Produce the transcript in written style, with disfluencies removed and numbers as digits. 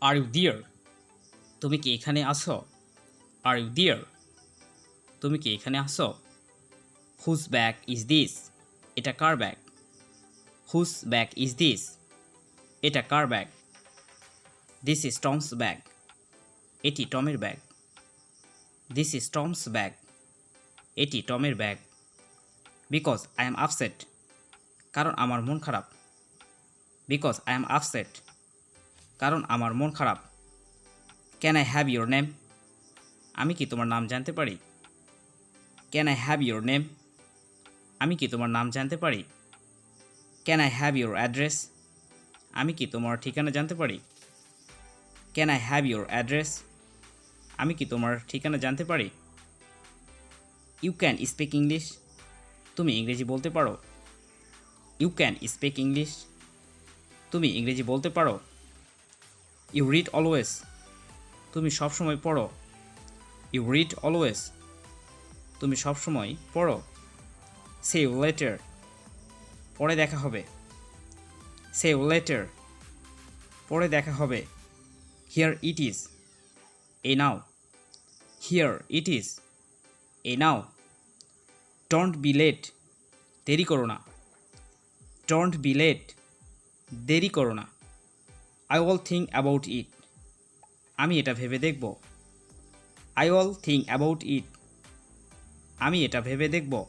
R you dear? তুমি কি এখানে আসো? Are you dear? তুমি কি এখানে আসো? Whose bag is this? এটা কার ব্যাগ? Whose bag is this? এটা কার ব্যাগ? This is Tom's bag. এটি টমের ব্যাগ। This is Tom's bag. এটি টমের ব্যাগ। Because I am upset. কারণ আমার মন খারাপ। Because I am upset. কারণ আমার মন খারাপ। Can I have your name? আমি কি তোমার নাম জানতে পারি? Can I have your name? আমি কি তোমার নাম জানতে পারি? Can I have your address? আমি কি তোমার ঠিকানা জানতে পারি? Can I have your address? আমি কি তোমার ঠিকানা জানতে পারি? You can speak English? তুমি ইংরেজি বলতে পারো? You can speak English? তুমি ইংরেজি বলতে পারো? You read always? তুমি সবসময় পড়ো? You read always? তুমি সবসময় পড়ো? See you later? পরে দেখা হবে। See you later? পরে দেখা হবে। Here it is? এই নাও। Here it is? এই নাও। Don't be late? দেরি করো না। Don't be late? দেরি করো না। I will think about it? আমি এটা ভেবে দেখব। I will think about it? আমি এটা ভেবে দেখব।